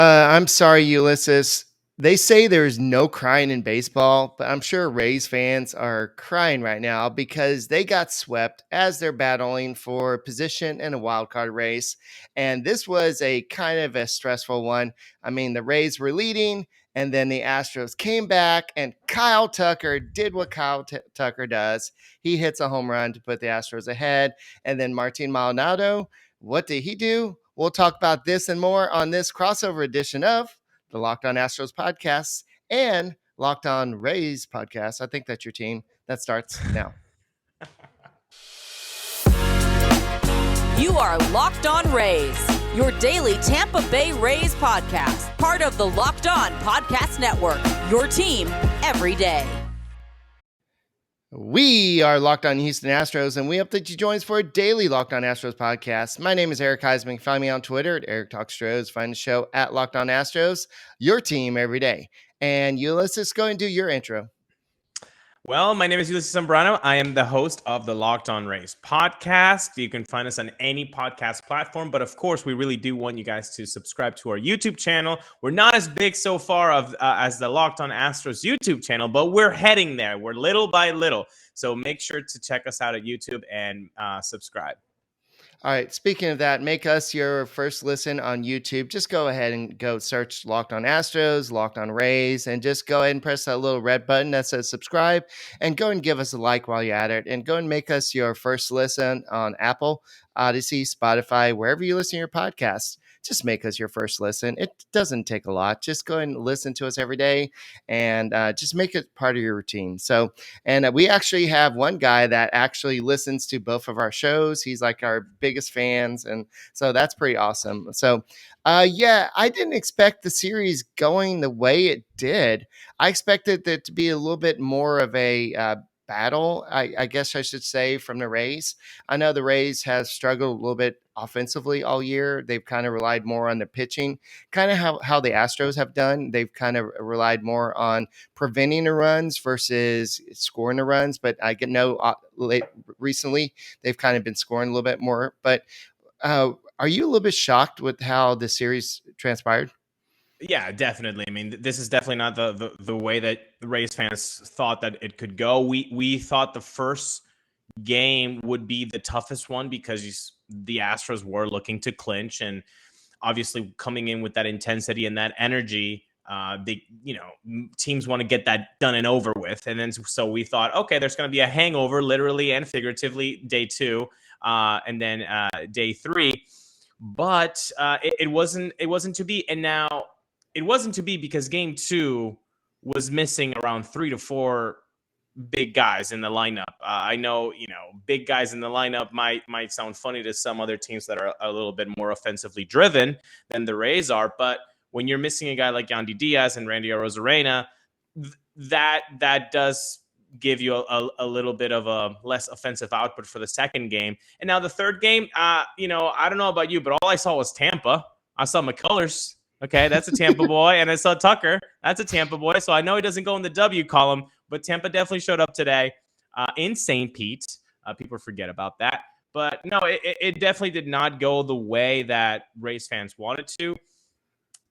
I'm sorry, Ulises. They say there's no crying in baseball, but I'm sure Rays fans are crying right now because they got swept as they're battling for position in a wild card race. And this was a kind of a stressful one. I mean, the Rays were leading, and then the Astros came back, and Kyle Tucker did what Tucker does. He hits a home run to put the Astros ahead. And then Martin Maldonado, what did he do? We'll talk about this and more on this crossover edition of the Locked On Astros podcast and Locked On Rays podcast. I think that's your team. That starts now. You are Locked On Rays, your daily Tampa Bay Rays podcast, part of the Locked On Podcast Network, your team every day. We are Locked On Houston Astros, and we hope that you join us for a daily Locked On Astros podcast. My name is Eric Huysman. Find me on Twitter at Eric Talks Astros. Find the show at Locked On Astros, your team every day. And Ulises, go and do your intro. Well, my name is Ulises Sambrano. I am the host of the Locked On Rays podcast. You can find us on any podcast platform, but of course, we really do want you guys to subscribe to our YouTube channel. We're not as big so far as the Locked On Astros YouTube channel, but we're heading there. We're little by little. So make sure to check us out at YouTube and subscribe. All right. Speaking of that, make us your first listen on YouTube. Just go ahead and go search Locked On Astros, Locked On Rays, and just go ahead and press that little red button that says subscribe and go and give us a like while you're at it. And go and make us your first listen on Apple, Odyssey, Spotify, wherever you listen to your podcasts. Just make us your first listen. It doesn't take a lot. Just go and listen to us every day and just make it part of your routine. So, and we actually have one guy that actually listens to both of our shows. He's like our biggest fans. And so that's pretty awesome. So, yeah, I didn't expect the series going the way it did. I expected it to be a little bit more of a battle, I guess I should say, from the Rays. I know the Rays have struggled a little bit offensively all year. They've kind of relied more on the pitching, kind of how the Astros have done. They've kind of relied more on preventing the runs versus scoring the runs. But I get recently they've kind of been scoring a little bit more. But are you a little bit shocked with how the series transpired? Yeah, definitely. I mean, this is definitely not the way that the Rays fans thought that it could go. We thought the first game would be the toughest one because the Astros were looking to clinch, and obviously coming in with that intensity and that energy, teams want to get that done and over with. And then so we thought, okay, there's going to be a hangover, literally and figuratively, day 2, and then day 3. But it wasn't to be, and now. It wasn't to be because game 2 was missing around 3 to 4 big guys in the lineup. I know, big guys in the lineup might sound funny to some other teams that are a little bit more offensively driven than the Rays are. But when you're missing a guy like Yandy Diaz and Randy Arozarena, that does give you a little bit of a less offensive output for the second game. And now the third game, I don't know about you, but all I saw was Tampa. I saw McCullers. Okay, that's a Tampa boy. And I saw Tucker. That's a Tampa boy. So I know he doesn't go in the W column, but Tampa definitely showed up today in St. Pete. People forget about that. But no, it definitely did not go the way that Rays fans wanted to.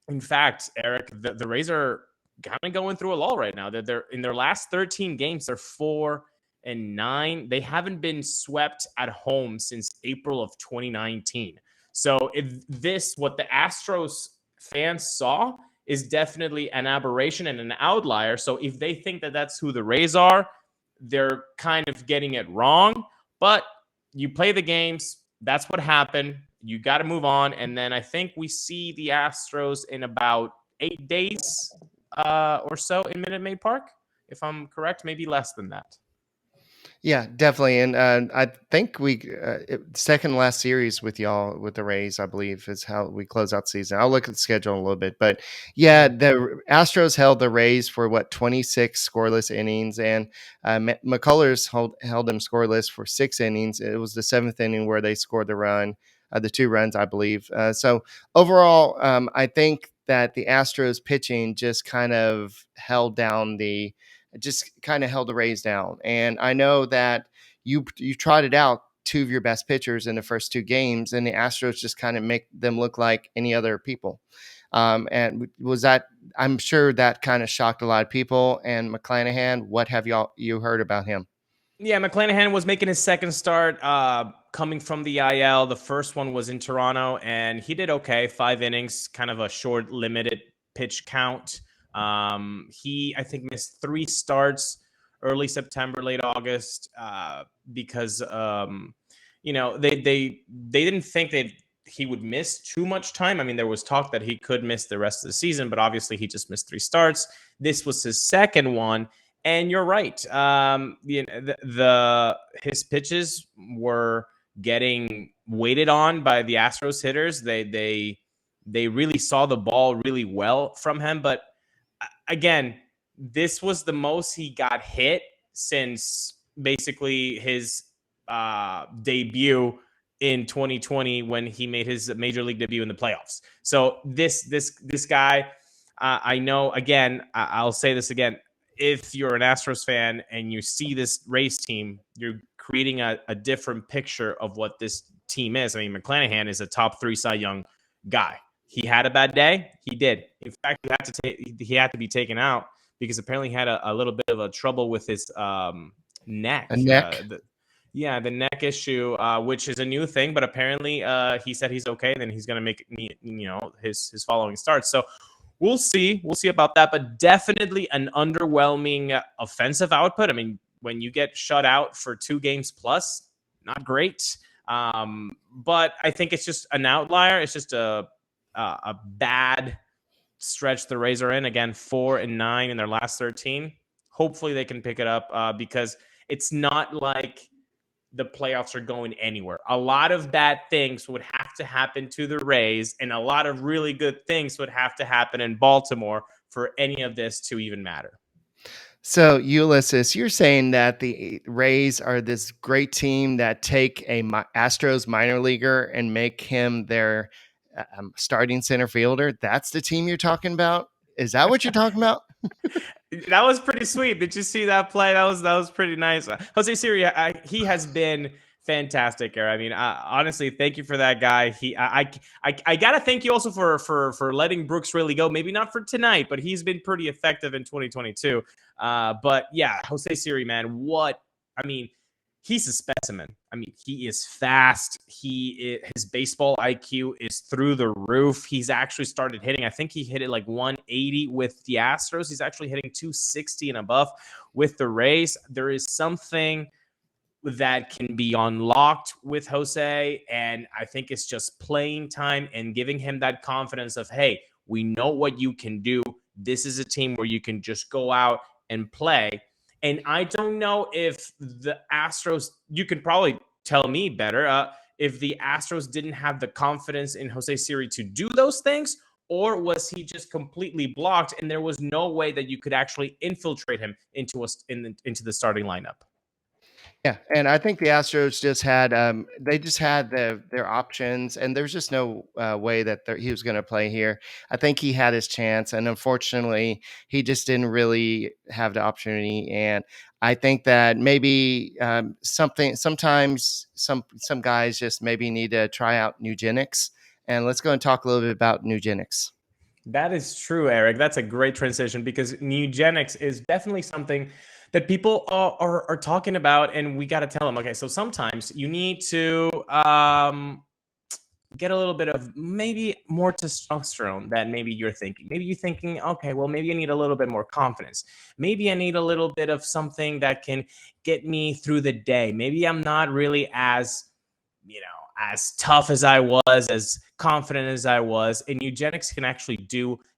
In fact, Eric, the Rays are kind of going through a lull right now. They're in their last 13 games, they're 4-9. They haven't been swept at home since April of 2019. So what the Astros fans saw is definitely an aberration and an outlier. So if they think that that's who the Rays are, they're kind of getting it wrong. But you play the games. That's what happened. You got to move on. And then I think we see the Astros in about 8 days or so in Minute Maid Park, if I'm correct, maybe less than that. Yeah, definitely. And I think second last series with y'all, with the Rays, I believe, is how we close out the season. I'll look at the schedule in a little bit. But yeah, the Astros held the Rays for 26 scoreless innings. And McCullers held them scoreless for 6 innings. It was the 7th inning where they scored the run, the 2 runs, I believe. So overall, I think that the Astros pitching just kind of held the Rays down. And I know that you tried it out two of your best pitchers in the first two games, and the Astros just kind of make them look like any other people. And was that, I'm sure that kind of shocked a lot of people. And McClanahan, what have you heard about him? Yeah, McClanahan was making his second start coming from the IL. The first one was in Toronto, and he did okay. 5 innings, kind of a short, limited pitch count. He, I think, missed 3 starts early September, late August, because they didn't think that he would miss too much time. I mean, there was talk that he could miss the rest of the season, but obviously he just missed 3 starts. This was his second one. And you're right. His pitches were getting weighted on by the Astros hitters. They really saw the ball really well from him. But again, this was the most he got hit since basically his debut in 2020 when he made his major league debut in the playoffs. So this guy, I know. Again, I'll say this again. If you're an Astros fan and you see this Rays team, you're creating a different picture of what this team is. I mean, McClanahan is a top 3 Cy Young guy. He had a bad day. He did. In fact, he had to be taken out because apparently he had a little bit of a trouble with his neck. A neck? The neck issue, which is a new thing, but apparently he said he's okay. Then he's going to make his following starts. So we'll see about that, but definitely an underwhelming offensive output. I mean, when you get shut out for 2 games plus, not great. But I think it's just an outlier. It's just a bad stretch the Rays are in. Again, 4-9 in their last 13. Hopefully they can pick it up because it's not like the playoffs are going anywhere. A lot of bad things would have to happen to the Rays, and a lot of really good things would have to happen in Baltimore for any of this to even matter. So, Ulises, you're saying that the Rays are this great team that take a Astros minor leaguer and make him their starting center fielder. That's the team you're talking about? Is that what you're talking about? That was pretty sweet. Did you see that play? That was pretty nice. Jose Siri, he has been fantastic, Eric. I mean, honestly, thank you for that guy. I gotta thank you also for letting Brooks really go. Maybe not for tonight, but he's been pretty effective in 2022. But yeah, Jose Siri, man, he's a specimen. I mean, he is fast. His baseball IQ is through the roof. He's actually started hitting. I think he hit it like 180 with the Astros. He's actually hitting 260 and above with the Rays. There is something that can be unlocked with Jose, and I think it's just playing time and giving him that confidence of, hey, we know what you can do. This is a team where you can just go out and play. And I don't know if the Astros, you could probably tell me better, if the Astros didn't have the confidence in Jose Siri to do those things, or was he just completely blocked and there was no way that you could actually infiltrate him into the starting lineup? Yeah, and I think the Astros just had their options, and there's just no way that he was going to play here. I think he had his chance, and unfortunately, he just didn't really have the opportunity. And I think that maybe sometimes some guys just maybe need to try out Eugenics. And let's go and talk a little bit about Eugenics. That is true, Eric. That's a great transition because Eugenics is definitely something that people are talking about, and we got to tell them, okay, so sometimes you need to get a little bit of maybe more testosterone than maybe you're thinking. Maybe you're thinking, okay, well, maybe I need a little bit more confidence. Maybe I need a little bit of something that can get me through the day. Maybe I'm not really as tough as I was, as confident as I was. And Eugenics can actually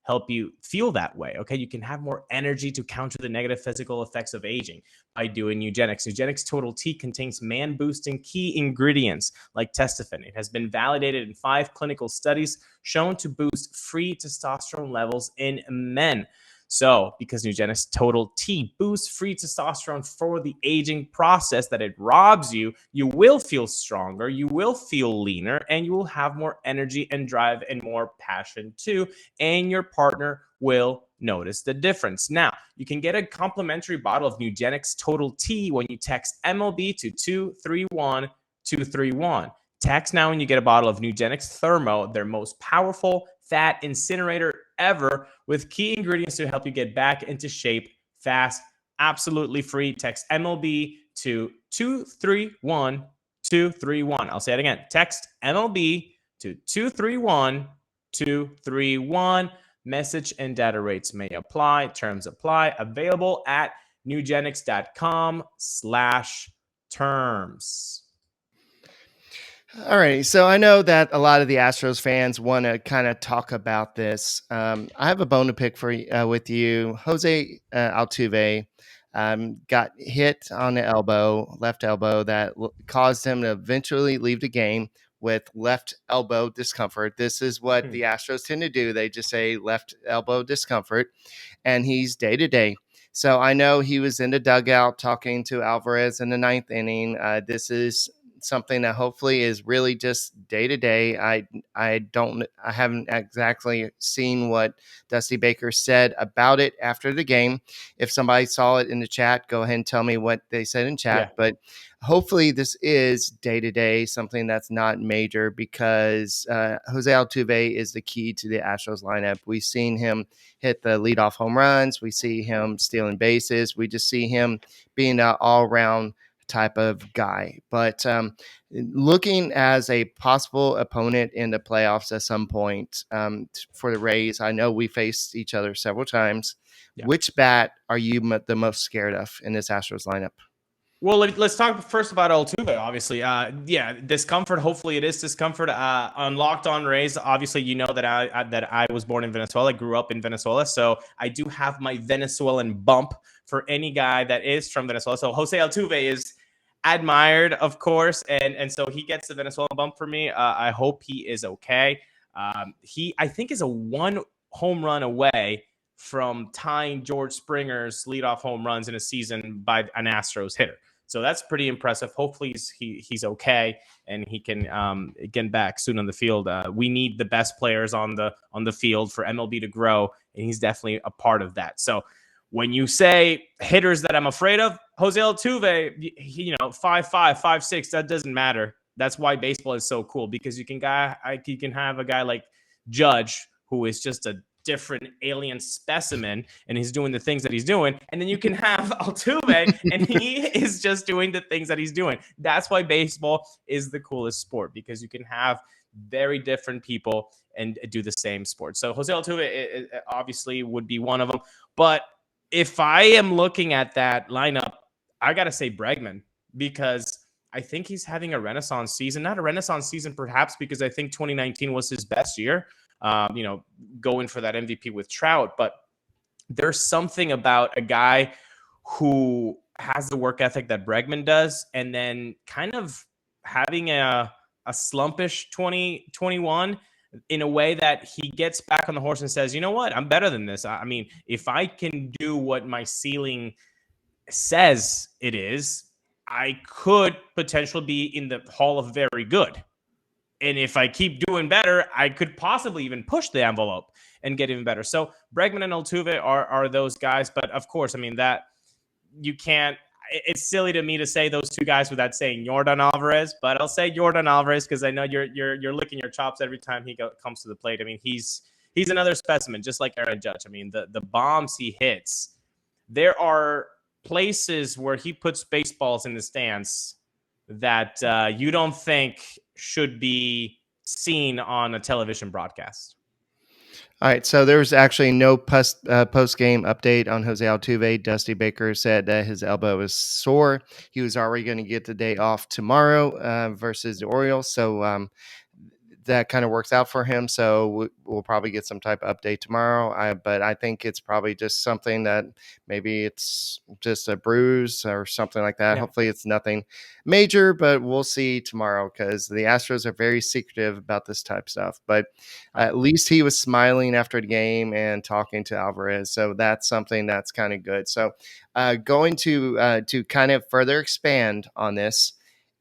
help you feel that way. Okay. You can have more energy to counter the negative physical effects of aging by doing Eugenics. Eugenics Total T contains man-boosting key ingredients like testosterone. It has been validated in 5 clinical studies shown to boost free testosterone levels in men. So, because Eugenics Total T boosts free testosterone for the aging process that it robs you, you will feel stronger, you will feel leaner, and you will have more energy and drive and more passion too, and your partner will notice the difference. Now, you can get a complimentary bottle of Eugenics Total T when you text MLB to 231 231. Text now and you get a bottle of Nugenix Thermo, their most powerful fat incinerator ever, with key ingredients to help you get back into shape fast. Absolutely free. Text MLB to 231231. I'll say it again. Text MLB to 231231. Message and data rates may apply. Terms apply. Available at nugenix.com/terms. All right. So I know that a lot of the Astros fans want to kind of talk about this. I have a bone to pick with you. Jose Altuve got hit on the left elbow, that caused him to eventually leave the game with left elbow discomfort. This is what the Astros tend to do. They just say left elbow discomfort, and he's day to day. So I know he was in the dugout talking to Alvarez in the ninth inning. This is something that hopefully is really just day to day. I haven't exactly seen what Dusty Baker said about it after the game. If somebody saw it in the chat, go ahead and tell me what they said in chat. Yeah. But hopefully this is day to day, something that's not major, because Jose Altuve is the key to the Astros lineup. We've seen him hit the leadoff home runs. We see him stealing bases. We just see him being an all-around type of guy. But looking as a possible opponent in the playoffs at some point for the Rays, I know we faced each other several times. Yeah. Which bat are you the most scared of in this Astros lineup? Well, let's talk first about Altuve, obviously. Discomfort. Hopefully it is discomfort. On Locked On Rays, obviously, you know that I was born in Venezuela, grew up in Venezuela. So I do have my Venezuelan bump for any guy that is from Venezuela. So Jose Altuve is admired, of course. And so he gets the Venezuelan bump for me. I hope he is okay. He, I think, is a 1 home run away from tying George Springer's leadoff home runs in a season by an Astros hitter. So that's pretty impressive. Hopefully he's okay and he can get back soon on the field. We need the best players on the field for MLB to grow, and he's definitely a part of that. So when you say hitters that I'm afraid of, Jose Altuve, 5'5", 5'6", that doesn't matter. That's why baseball is so cool, because you can have a guy like Judge, who is just a different alien specimen, and he's doing the things that he's doing, and then you can have Altuve and he is just doing the things that he's doing. That's why baseball is the coolest sport, because you can have very different people and do the same sport. So Jose Altuve obviously would be one of them, but if I am looking at that lineup, I gotta say Bregman, because I think he's having a renaissance season. Not a renaissance season perhaps, because I think 2019 was his best year, going for that MVP with Trout. But there's something about a guy who has the work ethic that Bregman does, and then kind of having a slumpish 2021 in a way that he gets back on the horse and says, you know what, I'm better than this. I mean, if I can do what my ceiling says it is, I could potentially be in the Hall of Very Good. And if I keep doing better, I could possibly even push the envelope and get even better. So Bregman and Altuve are those guys. But of course, I mean, that you can't, it's silly to me to say those two guys without saying Yordan Alvarez, but I'll say Yordan Alvarez because I know you're licking your chops every time he comes to the plate. I mean, he's another specimen, just like Aaron Judge. I mean, the bombs he hits, there are places where he puts baseballs in the stands that you don't think should be seen on a television broadcast. All right, so there was actually no post-game update on Jose Altuve. Dusty Baker said that his elbow was sore. He was already going to get the day off tomorrow versus the Orioles, so that kind of works out for him. So we'll probably get some type of update tomorrow. But I think it's probably just something that maybe it's just a bruise or something like that. Yeah. Hopefully it's nothing major, but we'll see tomorrow, because the Astros are very secretive about this type of stuff. But at least he was smiling after the game and talking to Alvarez. So that's something that's kind of good. So going to kind of further expand on this,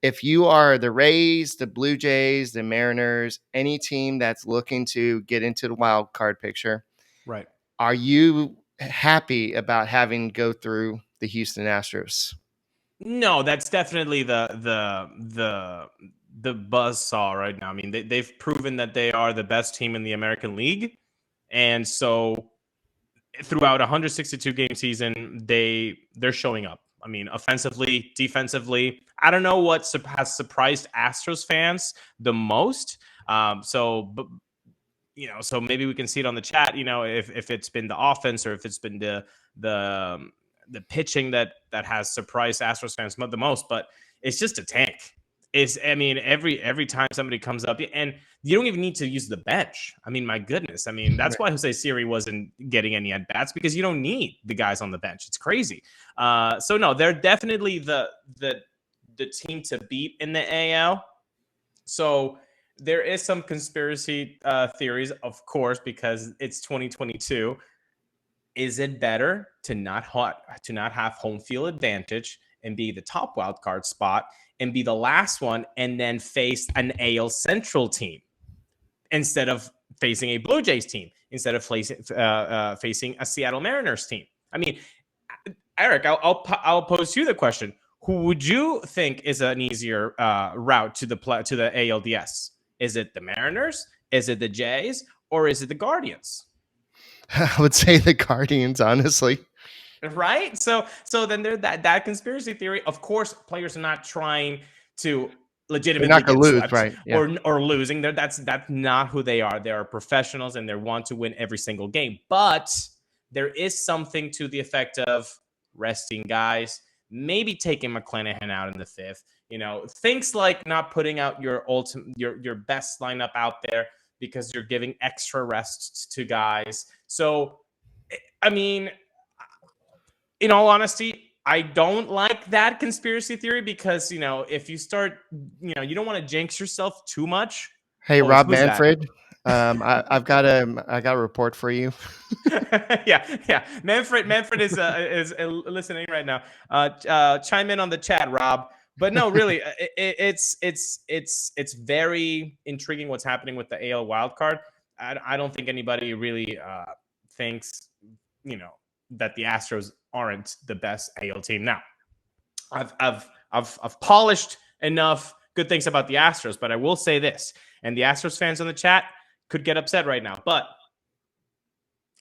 if you are the Rays, the Blue Jays, the Mariners, any team that's looking to get into the wild card picture, right? Are you happy about having to go through the Houston Astros? No, that's definitely the buzzsaw right now. I mean, they've proven that they are the best team in the American League, and so throughout a 162 game season, they're showing up. I mean, offensively, defensively. I don't know what has surprised Astros fans the most. But so maybe we can see it on the chat. If it's been the offense or if it's been the pitching that has surprised Astros fans the most. But it's just a tank. Every time somebody comes up, and you don't even need to use the bench. I mean, my goodness. I mean, that's why Jose Siri wasn't getting any at bats, because you don't need the guys on the bench. It's crazy. So no, they're definitely the team to beat in the AL. So there is some conspiracy theories, of course, because it's 2022. Is it better to not have home field advantage and be the top wild card spot and be the last one and then face an AL Central team instead of facing a Blue Jays team, instead of facing a Seattle Mariners team? I mean, Eric, I'll pose you the question: who would you think is an easier route to the ALDS? Is it the Mariners? Is it the Jays? Or is it the Guardians? I would say the Guardians, honestly. Right? So then there's that conspiracy theory. Of course, players are not trying to legitimately They're not going to lose, swept, right? Yeah. or losing. That's not who they are. They are professionals and they want to win every single game. But there is something to the effect of resting guys, maybe taking McClanahan out in the fifth. Things like not putting out your best lineup out there because you're giving extra rests to guys. So, I mean, in all honesty, I don't like that conspiracy theory because, if you start, you don't want to jinx yourself too much. Hey, Rob Manfred, I've got a report for you. yeah. Manfred is listening right now. Chime in on the chat, Rob. But no, really, it's very intriguing what's happening with the AL wildcard. I don't think anybody really thinks, that the Astros aren't the best AL team. Now, I've polished enough good things about the Astros, but I will say this, and the Astros fans in the chat could get upset right now, but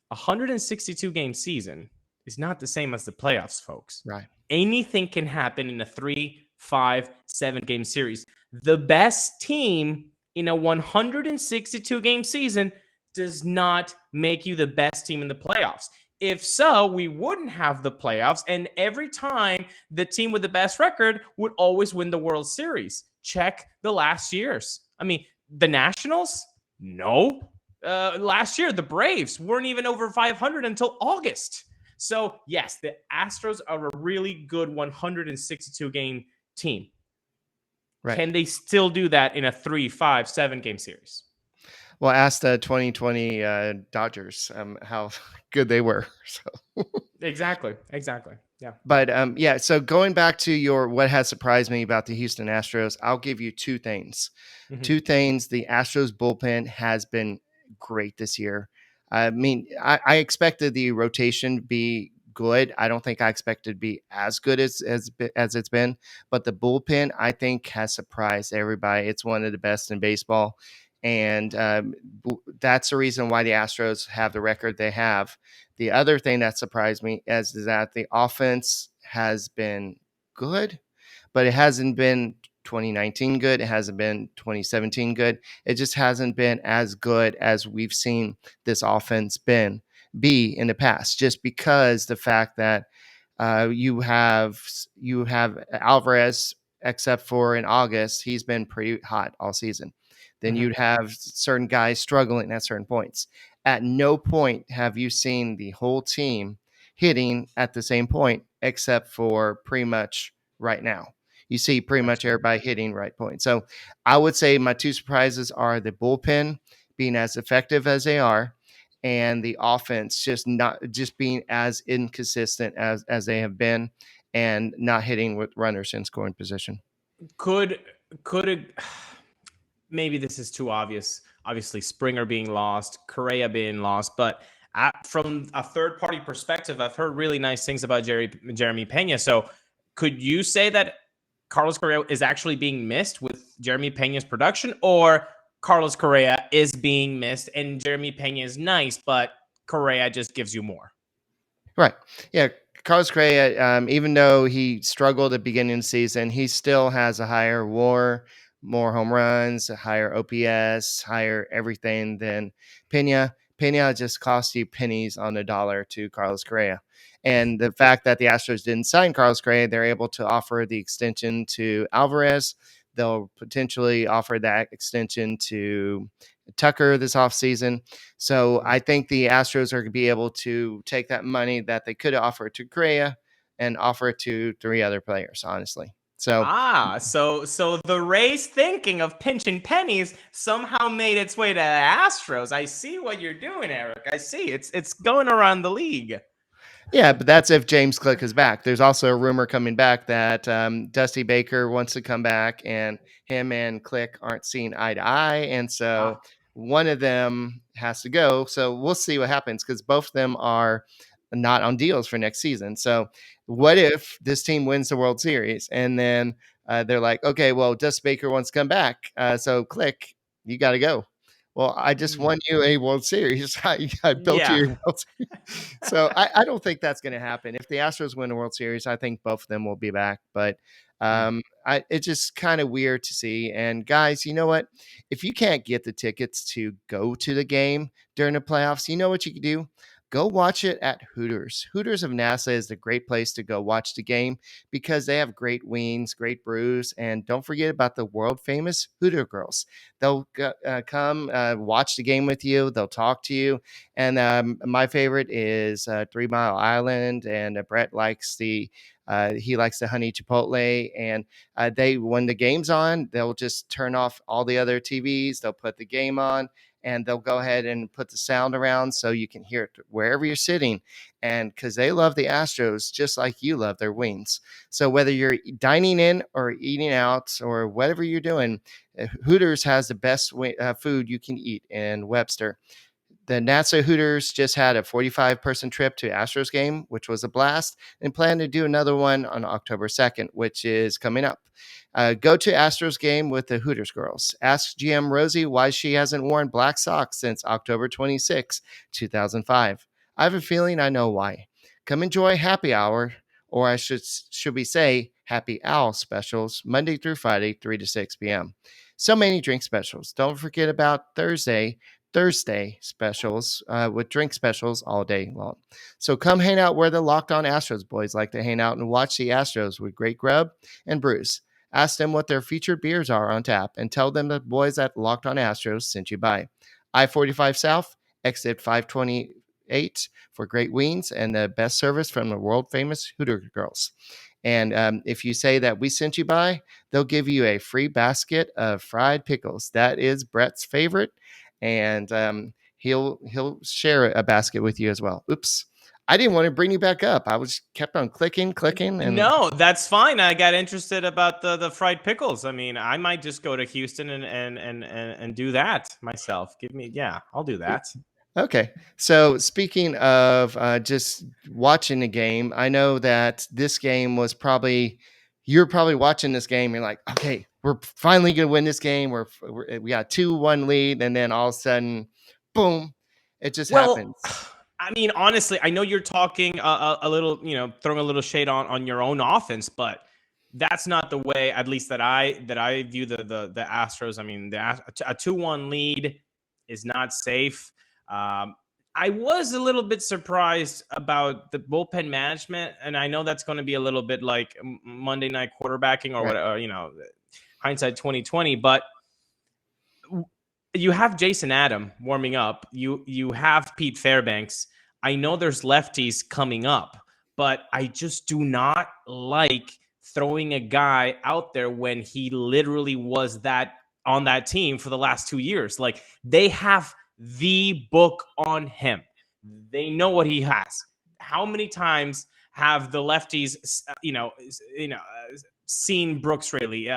162 game season is not the same as the playoffs, folks. Right. Anything can happen in a 3, 5, 7 game series. The best team in a 162 game season does not make you the best team in the playoffs. If so, we wouldn't have the playoffs, and every time the team with the best record would always win the World Series. Check the last years. I mean, the Nationals? No. Last year, the Braves weren't even over 500 until August. So, yes, the Astros are a really good 162 game team. Right. Can they still do that in a 3, 5, 7 game series? Well, ask the 2020 Dodgers how good they were. So Exactly. Yeah. But so going back to what has surprised me about the Houston Astros, I'll give you two things. Mm-hmm. Two things. The Astros bullpen has been great this year. I mean, I expected the rotation to be good. I don't think I expected to be as good as it's been, but the bullpen, I think, has surprised everybody. It's one of the best in baseball. And that's the reason why the Astros have the record they have. The other thing that surprised me is that the offense has been good, but it hasn't been 2019 good. It hasn't been 2017 good. It just hasn't been as good as we've seen this offense be in the past, just because the fact that you have Alvarez, except for in August, he's been pretty hot all season. Then you'd have certain guys struggling at certain points. At no point have you seen the whole team hitting at the same point, except for pretty much right now. You see pretty much everybody hitting right point. So I would say my two surprises are the bullpen being as effective as they are, and the offense just being as inconsistent as they have been, and not hitting with runners in scoring position. Could it? Maybe this is too obvious. Obviously, Springer being lost, Correa being lost, but from a third-party perspective, I've heard really nice things about Jeremy Pena. So could you say that Carlos Correa is actually being missed with Jeremy Pena's production, or Carlos Correa is being missed and Jeremy Pena is nice, but Correa just gives you more? Right. Yeah. Carlos Correa, even though he struggled at the beginning of the season, he still has a higher WAR, more home runs, a higher OPS, higher everything than Pena. Pena just cost you pennies on the dollar to Carlos Correa. And the fact that the Astros didn't sign Carlos Correa, they're able to offer the extension to Alvarez. They'll potentially offer that extension to Tucker this offseason. So I think the Astros are going to be able to take that money that they could offer to Correa and offer it to 3 other players, honestly. So So the Rays thinking of pinching pennies somehow made its way to the Astros. I see what you're doing, Eric. I see. It's going around the league. yeah, but that's if James Click is back. There's also a rumor coming back that Dusty Baker wants to come back, and him and Click aren't seeing eye to eye, and so one of them has to go. So we'll see what happens, because both of them are not on deals for next season. So what if this team wins the World Series and then they're like, okay, well, Dusty Baker wants to come back, so Click, you got to go. Well, I just won you a World Series. I built you a World Series. So I don't think that's going to happen. If the Astros win the World Series, I think both of them will be back. But it's just kind of weird to see. And guys, you know what? If you can't get the tickets to go to the game during the playoffs, you know what you can do? Go watch it at Hooters. Hooters of NASA is a great place to go watch the game because they have great wings, great brews, and don't forget about the world famous Hooter girls. They'll come watch the game with you. They'll talk to you. And my favorite is 3 Mile Island, and Brett likes he likes the honey chipotle. And when the game's on, they'll just turn off all the other TVs. They'll put the game on, and they'll go ahead and put the sound around so you can hear it wherever you're sitting. And because they love the Astros just like you love their wings. So whether you're dining in or eating out or whatever you're doing, Hooters has the best food you can eat in Webster. The NASA Hooters just had a 45-person trip to Astros game, which was a blast, and plan to do another one on October 2nd, which is coming up. Go to Astros game with the Hooters girls. Ask GM Rosie why she hasn't worn black socks since October 26, 2005. I have a feeling I know why. Come enjoy happy hour, or should we say happy owl specials, Monday through Friday, 3 to 6 p.m. So many drink specials. Don't forget about Thursday specials with drink specials all day long. So come hang out where the Locked On Astros boys like to hang out and watch the Astros with great grub and brews. Ask them what their featured beers are on tap and tell them the boys at Locked On Astros sent you by. I-45 South, exit 528 for great wings and the best service from the world famous Hooter girls. And if you say that we sent you by, they'll give you a free basket of fried pickles. That is Brett's favorite. And he'll share a basket with you as well. Oops. I didn't want to bring you back up. I was kept on clicking. And no, that's fine. I got interested about the fried pickles. I mean, I might just go to Houston and do that myself. I'll do that. Okay. So speaking of just watching the game, I know that this game was you're probably watching this game. You're like, okay, we're finally going to win this game. We got 2-1 lead. And then all of a sudden, boom, it just happens. I mean, honestly, I know you're talking a little, throwing a little shade on your own offense, but that's not the way, at least that I view the Astros. I mean, a 2-1 lead is not safe. I was a little bit surprised about the bullpen management, and I know that's going to be a little bit like Monday night quarterbacking or whatever, hindsight 2020. But you have Jason Adam warming up. You have Pete Fairbanks. I know there's lefties coming up, but I just do not like throwing a guy out there when he literally was on that team for the last 2 years. Like, they have the book on him. They know what he has. How many times have the lefties, seen Brooks Raley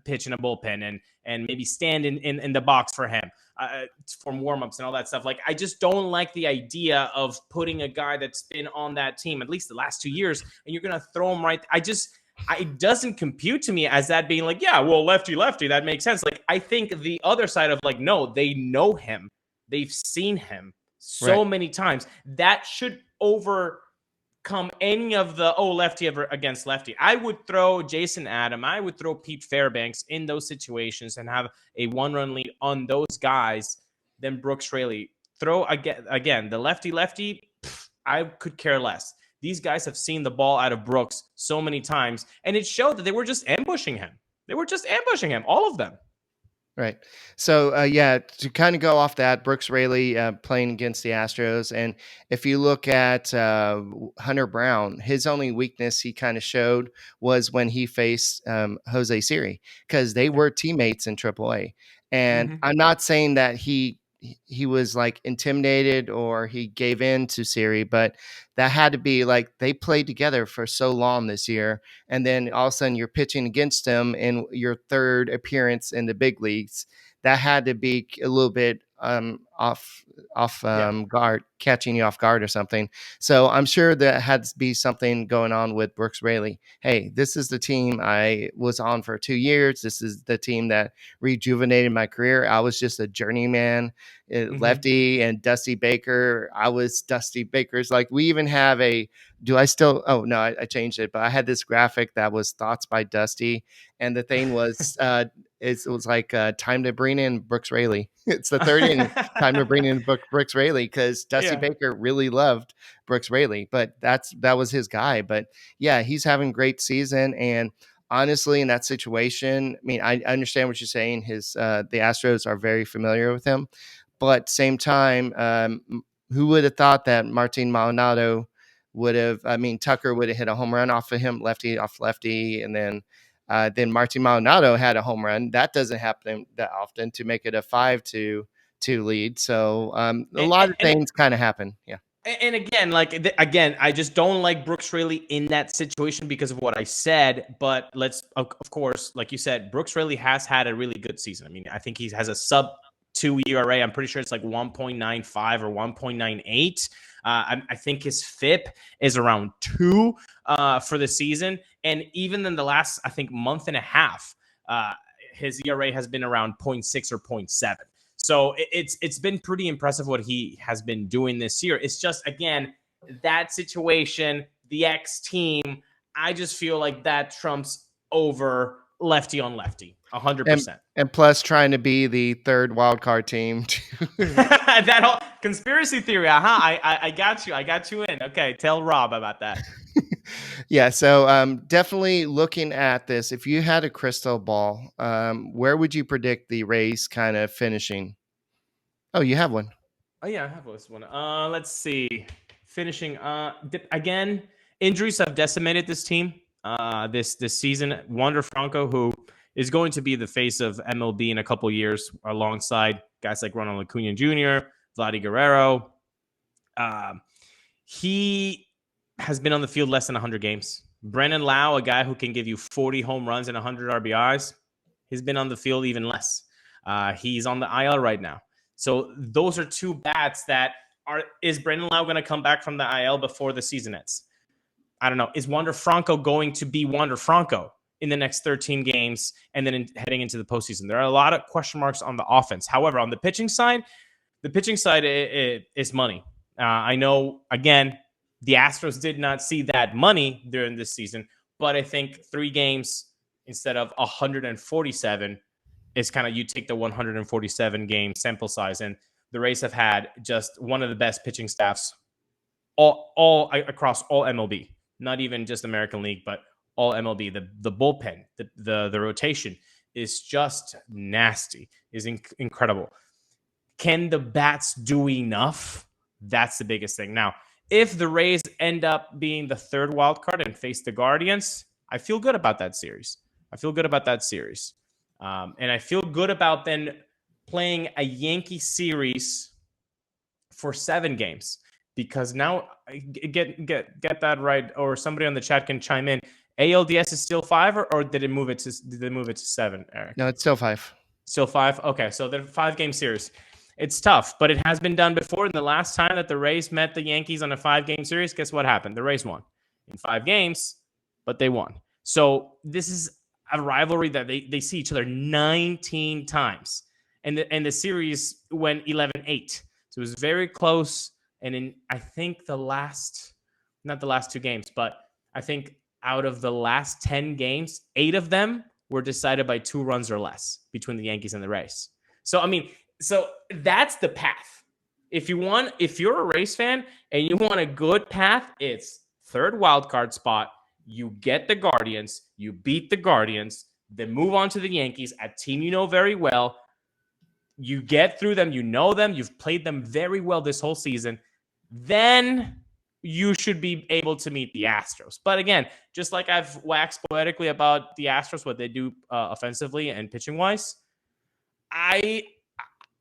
pitch in a bullpen and maybe stand in the box for him for warmups and all that stuff? Like, I just don't like the idea of putting a guy that's been on that team at least the last 2 years and you're gonna throw him right. it doesn't compute to me as that being like, yeah, well, lefty, that makes sense. Like, I think the other side of like, no, they know him. They've seen him so Right. many times. That should overcome any of the, lefty ever against lefty. I would throw Jason Adam. I would throw Pete Fairbanks in those situations and have a 1-run lead on those guys than Brooks Raley. Throw again, the lefty, I could care less. These guys have seen the ball out of Brooks so many times, and it showed that they were just ambushing him. All of them. Right. So, to kind of go off that, Brooks Raley playing against the Astros. And if you look at Hunter Brown, his only weakness he kind of showed was when he faced Jose Siri, because they were teammates in AAA. And I'm not saying that he was like intimidated or he gave in to Siri, but that had to be like they played together for so long this year. And then all of a sudden you're pitching against him in your third appearance in the big leagues. That had to be a little bit off guard, catching you off guard or something. So I'm sure that had to be something going on with Brooks Raley. Hey, this is the team I was on for 2 years. This is the team that rejuvenated my career. I was just a journeyman, lefty, and Dusty Baker. I was Dusty Baker's. Like, we even have a, do I still, oh no, I changed it, but I had this graphic that was thoughts by Dusty. And the thing was, it was like time to bring in Brooks Raley. It's the third inning, time to bring in Brooks Raley, because Dusty Baker really loved Brooks Raley, but that was his guy. But yeah, he's having a great season. And honestly, in that situation, I mean, I understand what you're saying. The Astros are very familiar with him, but same time, who would have thought that Martin Maldonado would have, I mean, Tucker would have hit a home run off of him, lefty off lefty. And then Martin Maldonado had a home run. That doesn't happen that often, to make it a 5-2 lead. So a lot of things kind of happen. Yeah. And again, I just don't like Brooks Raley in that situation because of what I said. But of course, like you said, Brooks Raley has had a really good season. I mean, I think he has a sub-2 ERA. I'm pretty sure it's like 1.95 or 1.98. I think his FIP is around 2 for the season. And even in the last, I think, month and a half, his ERA has been around 0.6 or 0.7. So it's been pretty impressive what he has been doing this year. It's just, again, that situation, the X team, I just feel like that trumps over lefty on lefty, 100%. And plus trying to be the third wild card team. That whole conspiracy theory. I got you. I got you in. Okay. Tell Rob about that. Yeah. So definitely looking at this, if you had a crystal ball, where would you predict the Rays kind of finishing? Oh, you have one. Oh yeah, I have this one. Let's see. Finishing. Again, injuries have decimated this team. This season. Wander Franco, who is going to be the face of MLB in a couple years, alongside guys like Ronald Acuna Jr., Vladdy Guerrero. He has been on the field less than 100 games. Brandon Lau, a guy who can give you 40 home runs and 100 RBIs, he's been on the field even less. He's on the IL right now. So those are two bats that is Brandon Lau going to come back from the IL before the season ends? I don't know. Is Wander Franco going to be Wander Franco in the next 13 games and then heading into the postseason? There are a lot of question marks on the offense. However, on the pitching side is money. I know, again, the Astros did not see that money during this season, but I think 3 games instead of 147 is kind of, you take the 147 game sample size, and the Rays have had just one of the best pitching staffs all across all MLB, not even just American League, but all MLB. The bullpen, the rotation is just nasty, is incredible. Can the bats do enough? That's the biggest thing. Now, if the Rays end up being the third wild card and face the Guardians, I feel good about that series. And I feel good about then playing a Yankee series for 7 games, because now get that right, or somebody on the chat can chime in. ALDS is still 5, or did they move it to 7, Eric? No, it's still 5. Still 5? Okay, so they're 5-game series. It's tough, but it has been done before. And the last time that the Rays met the Yankees on a 5-game series, guess what happened? The Rays won in 5 games, but they won. So this is a rivalry that they see each other 19 times. And the series went 11-8. So it was very close. And in, I think not the last 2 games, but I think out of the last 10 games, 8 of them were decided by 2 runs or less between the Yankees and the Rays. So, I mean, so that's the path. If you're a Rays fan and you want a good path, it's 3rd wild card spot. You get the Guardians, you beat the Guardians, then move on to the Yankees, a team you know very well. You get through them, you know them, you've played them very well this whole season. Then you should be able to meet the Astros. But again, just like I've waxed poetically about the Astros, what they do offensively and pitching-wise, I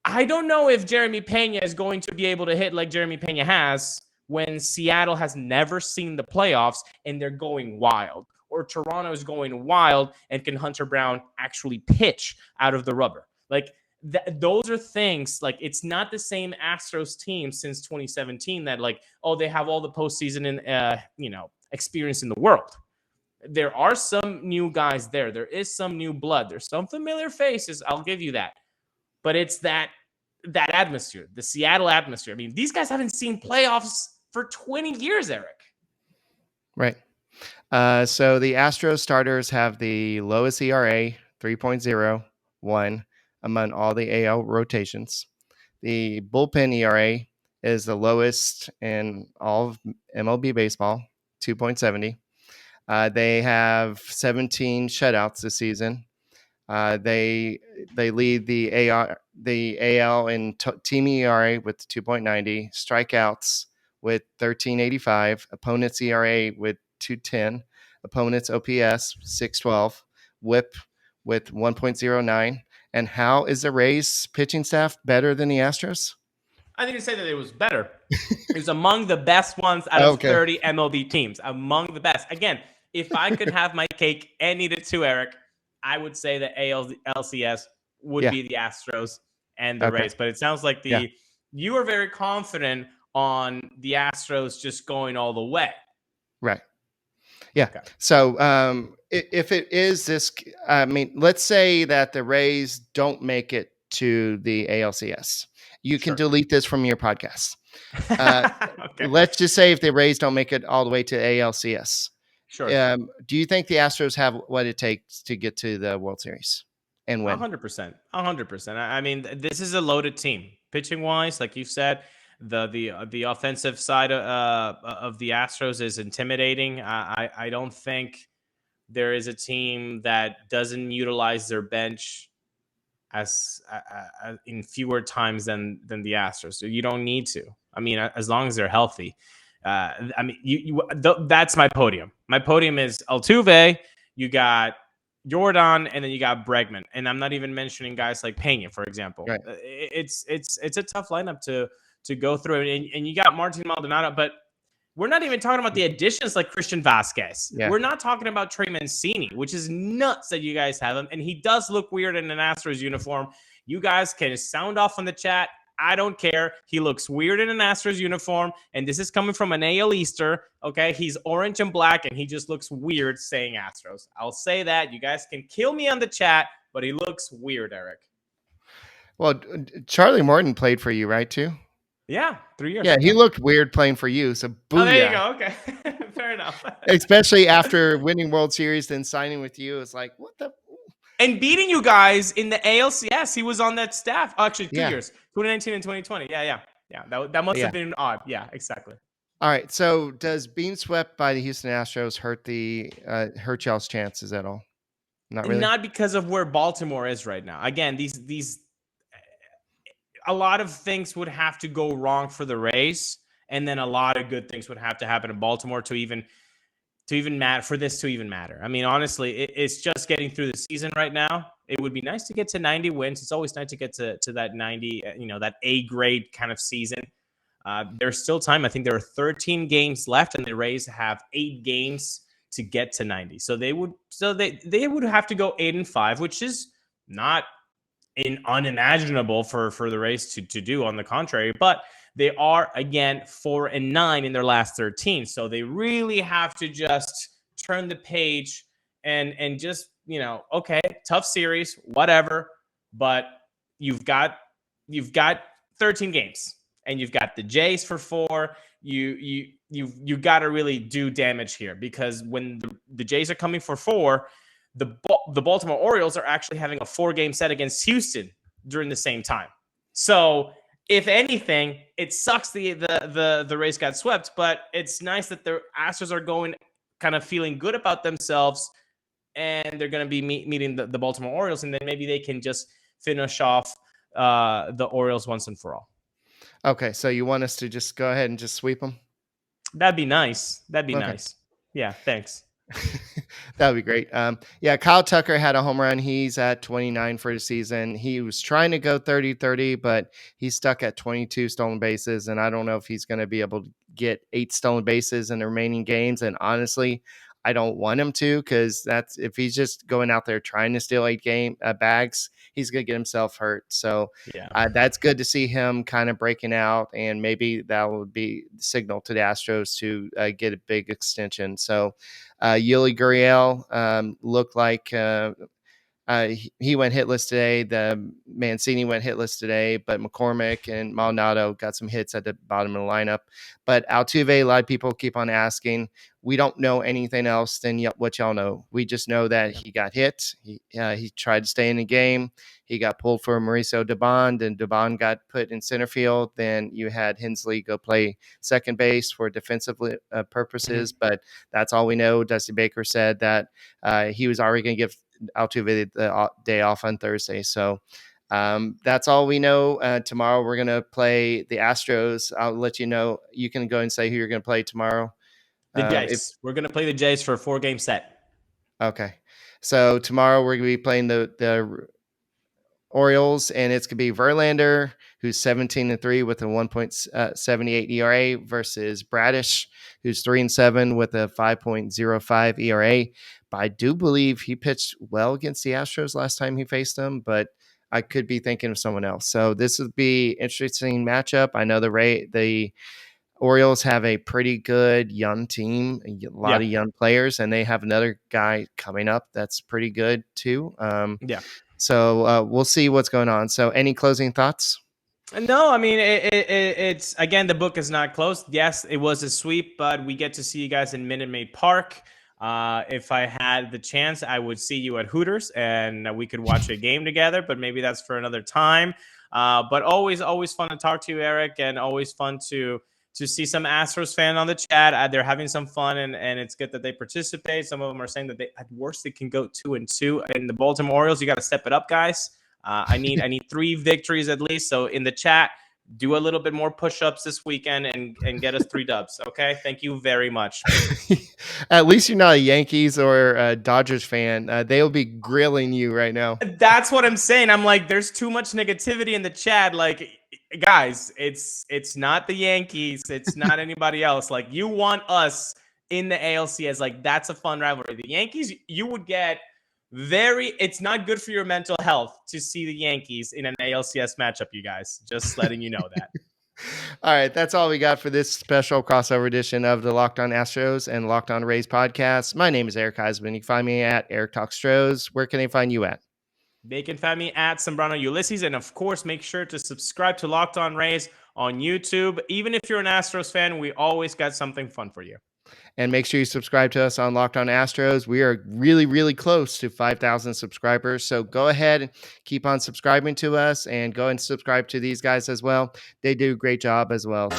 don't know if Jeremy Pena is going to be able to hit like Jeremy Pena has when Seattle has never seen the playoffs and they're going wild, or Toronto is going wild and can Hunter Brown actually pitch out of the rubber. Like those are things, like it's not the same Astros team since 2017 that like, oh, they have all the postseason and experience in the world. There are some new guys there. There is some new blood. There's some familiar faces. I'll give you that. But it's that atmosphere, the Seattle atmosphere. I mean, these guys haven't seen playoffs for 20 years, Eric. Right. So the Astros starters have the lowest ERA, 3.01, among all the AL rotations. The bullpen ERA is the lowest in all of MLB baseball, 2.70. They have 17 shutouts this season. They lead the AL in team ERA with 2.90, strikeouts with 13.85, opponents ERA with 2.10, opponents OPS 6.12, WHIP with 1.09. And how is the Rays pitching staff better than the Astros? I didn't say that it was better. It was among the best ones out of 30 MLB teams. Among the best. Again, if I could have my cake and eat it too, Eric, I would say that LCS would be the Astros and the Rays. But it sounds like you are very confident on the Astros just going all the way. Right. Yeah. Okay. So if it is this, I mean, let's say that the Rays don't make it to the ALCS. You can delete this from your podcast. Okay. Let's just say if the Rays don't make it all the way to ALCS. Sure. Do you think the Astros have what it takes to get to the World Series and win? 100%. 100%. I mean, this is a loaded team. Pitching wise, like you said, the offensive side of the Astros is intimidating. I don't think there is a team that doesn't utilize their bench as in fewer times than the Astros. So you don't need to. I mean, as long as they're healthy. I mean, that's my podium. My podium is Altuve. You got Jordan, and then you got Bregman. And I'm not even mentioning guys like Pena, for example. Right. It's a tough lineup to go through. And you got Martin Maldonado, but we're not even talking about the additions like Christian Vasquez. Yeah. We're not talking about Trey Mancini, which is nuts that you guys have him. And he does look weird in an Astros uniform. You guys can sound off on the chat. I don't care. He looks weird in an Astros uniform, and this is coming from an AL Easter. Okay, he's orange and black, and he just looks weird saying Astros. I'll say that. You guys can kill me on the chat, but he looks weird, Eric. Well, Charlie Morton played for you, right, too? Yeah, 3 years. Yeah, he looked weird playing for you, so booyah. Oh, there you go. Okay, fair enough. Especially after winning World Series, then signing with you. It's like, what the... And beating you guys in the ALCS. He was on that staff. Actually, 2 years. 2019 and 2020. Yeah. That must have been odd. Yeah, exactly. All right. So does being swept by the Houston Astros hurt y'all's chances at all? Not really? Not because of where Baltimore is right now. Again, these a lot of things would have to go wrong for the Rays, and then a lot of good things would have to happen in Baltimore to even matter, for this to even matter. I mean, honestly, it's just getting through the season right now. It would be nice to get to 90 wins. It's always nice to get to that 90, that A grade kind of season. There's still time. I think there are 13 games left, and the Rays have 8 games to get to 90. So they would have to go 8-5, which is not unimaginable for the Rays to do. On the contrary, but they are, again, 4-9 in their last 13. So they really have to just turn the page and just, okay, tough series, whatever, but you've got 13 games, and you've got the Jays for 4. You got to really do damage here, because when the Jays are coming for 4, the Baltimore Orioles are actually having a 4-game set against Houston during the same time. So if anything, it sucks the Rays got swept, but it's nice that the Astros are going kind of feeling good about themselves, and they're going to be meeting the Baltimore Orioles, and then maybe they can just finish off the Orioles once and for all. Okay, so you want us to just go ahead and just sweep them? That'd be nice. Okay. Nice. Yeah, thanks. That would be great. Yeah, Kyle Tucker had a home run. He's at 29 for the season. He was trying to go 30-30, but he's stuck at 22 stolen bases, and I don't know if he's going to be able to get 8 stolen bases in the remaining games. And honestly, I don't want him to, because that's if he's just going out there trying to steal 8 bags, he's going to get himself hurt. So yeah, that's good to see him kind of breaking out, and maybe that would be the signal to the Astros to get a big extension. So Yuli Gurriel looked like he went hitless today. The Mancini went hitless today, but McCormick and Maldonado got some hits at the bottom of the lineup. But Altuve, a lot of people keep on asking. We don't know anything else than what y'all know. We just know that he got hit. He tried to stay in the game. He got pulled for Mauricio Dubon, and Dubon got put in center field. Then you had Hensley go play second base for defensive purposes. But that's all we know. Dusty Baker said that he was already going to give Altuve the day off on Thursday. So that's all we know. Tomorrow we're going to play the Astros. I'll let you know. You can go and say who you're going to play tomorrow. The Jays. We're going to play the Jays for a 4-game set. Okay. So tomorrow we're going to be playing the Orioles, and it's going to be Verlander, who's 17-3 with a 1.78 ERA, versus Bradish, who's 3-7 with a 5.05 ERA. But I do believe he pitched well against the Astros last time he faced them, but I could be thinking of someone else. So this would be an interesting matchup. I know the Orioles have a pretty good young team, a lot of young players, and they have another guy coming up that's pretty good too. So we'll see what's going on. So any closing thoughts? No, I mean, it's again, the book is not closed. Yes, it was a sweep, but we get to see you guys in Minute Maid Park. If I had the chance, I would see you at Hooters, and we could watch a game together, but maybe that's for another time. But always fun to talk to you, Eric, and always fun to see some Astros fan on the chat. They're having some fun, and it's good that they participate. Some of them are saying that at worst they can go 2-2. And the Baltimore Orioles, you got to step it up, guys. I need 3 victories at least. So in the chat, do a little bit more push-ups this weekend and get us 3 dubs. Okay, thank you very much. At least you're not a Yankees or a Dodgers fan. They'll be grilling you right now. That's what I'm saying. I'm like, there's too much negativity in the chat. Like, guys, it's not the Yankees. It's not anybody else. Like, you want us in the ALCS. Like, that's a fun rivalry. The Yankees, you would get it's not good for your mental health to see the Yankees in an ALCS matchup, you guys. Just letting you know that. All right, that's all we got for this special crossover edition of the Locked On Astros and Locked On Rays podcast. My name is Eric Huysman. You can find me at Eric Talks Stros. Where can they find you at? They can find me at Sambrano Ulises. And of course, make sure to subscribe to Locked On Rays on YouTube. Even if you're an Astros fan, we always got something fun for you. And make sure you subscribe to us on Locked On Astros. We are really, really close to 5,000 subscribers. So go ahead and keep on subscribing to us, and go and subscribe to these guys as well. They do a great job as well.